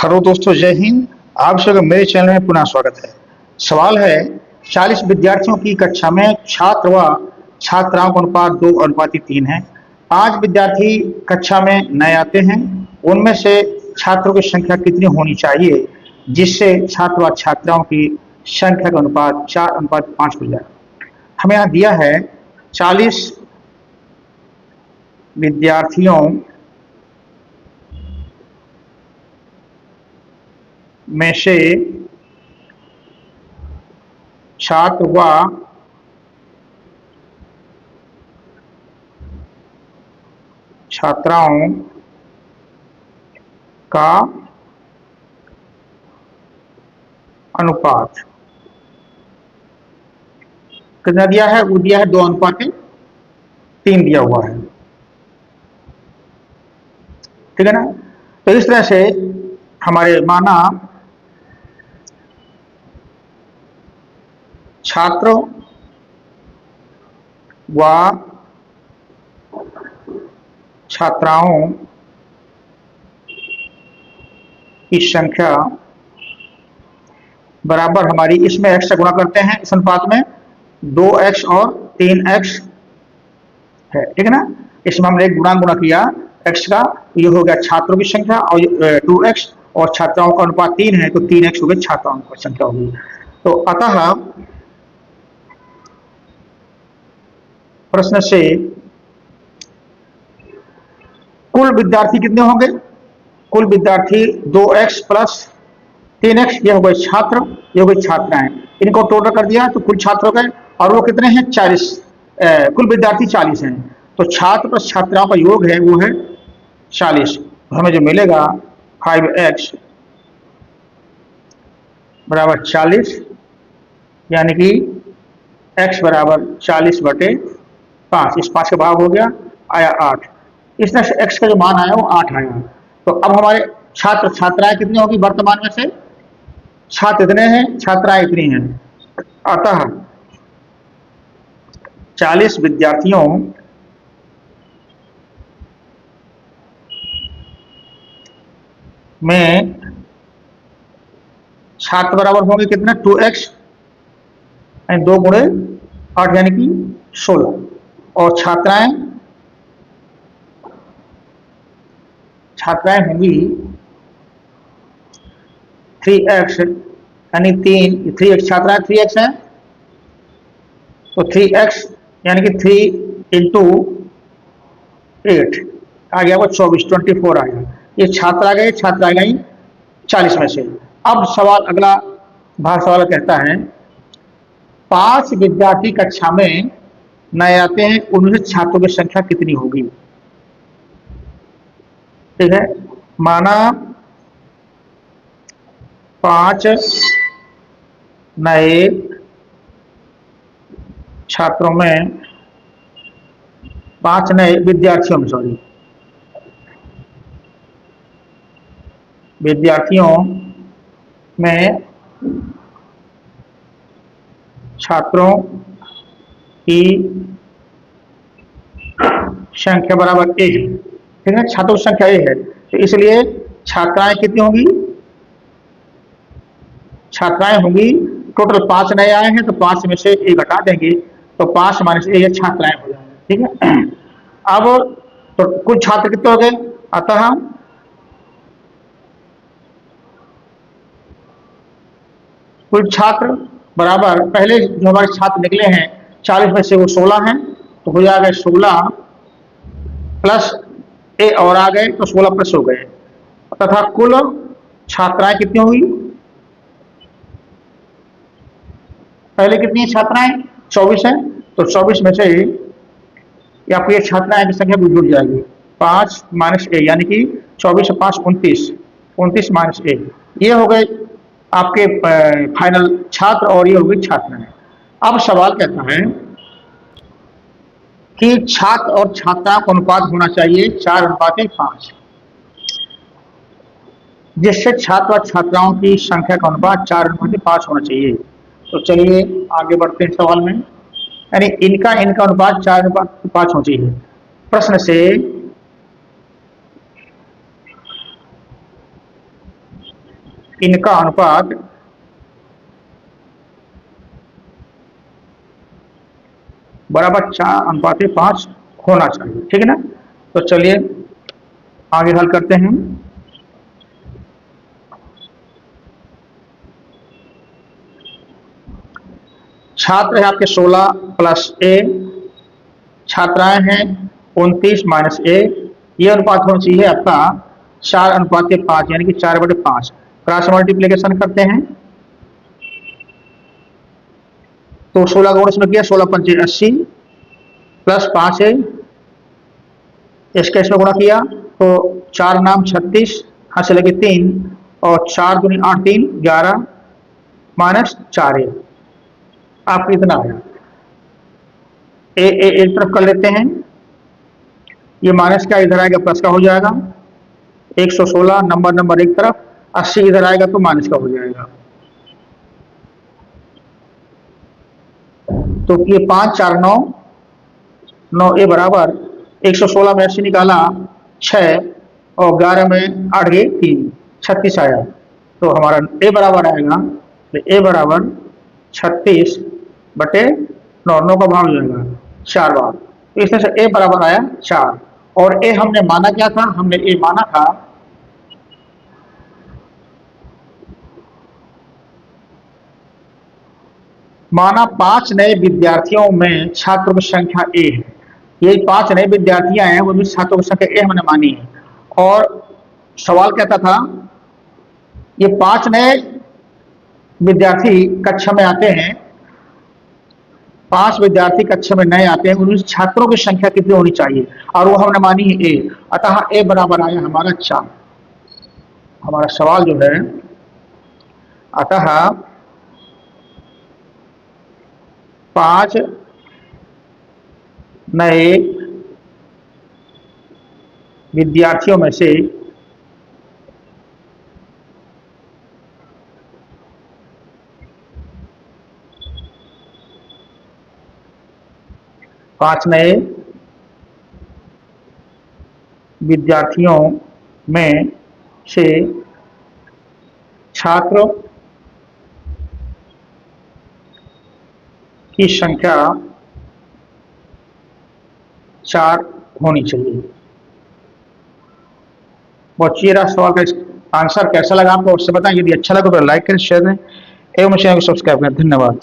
Hello दोस्तों, जय हिंद। आप सबका मेरे चैनल में पुनः स्वागत है। सवाल है, 40 विद्यार्थियों की कक्षा में छात्र व छात्राओं का अनुपात 2:3 है। 5 विद्यार्थी कक्षा में नए आते हैं, उनमें से छात्रों की संख्या कितनी होनी चाहिए जिससे छात्र व छात्राओं की संख्या का अनुपात 4:5 हो जाए। हमें यहाँ दिया है 40 विद्यार्थियों में से छात्र व छात्राओं का अनुपात कितना दिया है? वो दिया है 2:3 दिया हुआ है। ठीक है ना। तो इस तरह से हमारे माना छात्रों व छात्राओं की संख्या बराबर हमारी इसमें x से गुणा करते हैं, इस अनुपात में 2x और 3x है। ठीक है ना। इसमें हमने एक गुणा किया x का, ये हो गया छात्रों की संख्या, और 2x और छात्राओं का अनुपात 3 है तो 3x हो गया छात्राओं की संख्या होगी। तो अतः प्रश्न से कुल विद्यार्थी कितने होंगे? कुल विद्यार्थी 2x प्लस 3x, ये हो गए छात्र, ये हो गई छात्राएं। इनको टोटल कर दिया तो कुल छात्र हो गए, और वो कितने हैं? 40। कुल विद्यार्थी 40 हैं, तो छात्र प्लस छात्राओं का योग है वो है 40। तो हमें जो मिलेगा 5x बराबर 40, यानी कि x बराबर 40/5। इस 5 का भाग हो गया, आया 8। इस तरह से x का जो मान आया वो 8 आया। तो अब हमारे छात्र छात्राएं कितनी होगी? वर्तमान में से छात्र इतने हैं, छात्राएं इतनी हैं। अतः 40 विद्यार्थियों में छात्र बराबर होंगे कितना? 2x, 2 गुणे 8 यानी कि 16, और छात्राएं होंगी 3x, यानी 3x छात्राएं 3x है, तो 3x यानी कि 3 इंटू 8 आ गया वो 24 आ गया। ये छात्र आ गए, छात्र आ गई 40 में से। अब सवाल अगला भाग सवाल कहता है 5 विद्यार्थी कक्षा में नए आते हैं, उनमें छात्रों की संख्या कितनी होगी? ठीक है, माना 5 नए छात्रों में 5 नए विद्यार्थियों में छात्रों की संख्या बराबर a है। ठीक है, छात्रों की संख्या a है, तो इसलिए छात्राएं कितनी होंगी? छात्राएं होंगी टोटल 5 नए आए हैं तो 5 में से a घटा देंगे, तो 5 माइनस a, ये छात्राएं हो जाएंगे। ठीक है। अब तो कुल छात्र कितने हो गए? अतः कुल छात्र बराबर, पहले जो हमारे छात्र निकले हैं 40 में से वो 16 हैं, तो हो जाएगा 16 प्लस a और आ गए तो 16 प्लस हो गए, तथा कुल छात्राएं कितनी हुई? पहले कितनी छात्राएं? 24 है, तो 24 में से आपको ये छात्राएं की संख्या जुड़ जाएगी। 5 माइनस a, यानी कि 24 से 5 29, 29 माइनस a, ये हो गए आपके फाइनल छात्र, और ये हो गई छात्राएं। अब सवाल कहता है कि छात्र और छात्राओं का अनुपात होना चाहिए 4:5, जिससे छात्र और छात्राओं की संख्या का अनुपात 4:5 होना चाहिए। तो चलिए आगे बढ़ते हैं सवाल में, यानी इनका अनुपात 4:5 होना चाहिए। प्रश्न से इनका अनुपात बराबर 4:5 होना चाहिए। ठीक है ना। तो चलिए आगे हल करते हैं। छात्र है आपके 16 प्लस ए, छात्राएं हैं 29 माइनस ए। ये अनुपात होना चाहिए आपका 4:5 यानी कि 4/5। क्रॉस मल्टीप्लीकेशन करते हैं तो 16 का गुणा इसमें किया, 16 पंचे 80 प्लस 5 है, इसके इसमें गुणा किया तो 4 नाम 36, हाँ से लगे 3 और 4 दूनी 8, 3 11 माइनस 4 है, आपको इतना आया। ए एक तरफ कर लेते हैं, ये माइनस का इधर आएगा प्लस का हो जाएगा। 116 नंबर एक तरफ, 80 इधर आएगा तो माइनस का हो जाएगा। तो ये 5 4 9 9 ए बराबर 116 में 80 निकाला 6 और 11 में 8 गए 3, 36 आया। तो हमारा ए बराबर आएगा, तो ए बराबर 36/9, 9 का भाग हो जाएगा 4 बार। तो इस तरह से ए बराबर आया 4। और ए हमने माना क्या था, हमने ए माना था माना 5 नए विद्यार्थियों में छात्रों की संख्या ए है। ये 5 नए विद्यार्थियां हैं, वो भी छात्रों की संख्या ए हमने मानी है। और सवाल कहता था ये 5 नए विद्यार्थी कक्षा में आते हैं, 5 विद्यार्थी कक्षा में नए आते हैं, उनमें छात्रों की संख्या कितनी होनी चाहिए, और वो हमने मानी है ए। अतः ए बराबर आया हमारा 4। हमारा सवाल जो है, अतः 5 नए विद्यार्थियों में से 5 नए विद्यार्थियों में से छात्रों की संख्या 4 होनी चाहिए। बहुत चीरा सवाल का आंसर कैसा लगा आपको उससे बताएं। यदि अच्छा लगा तो लाइक करें, शेयर करें एवं चैनल को सब्सक्राइब करें। धन्यवाद।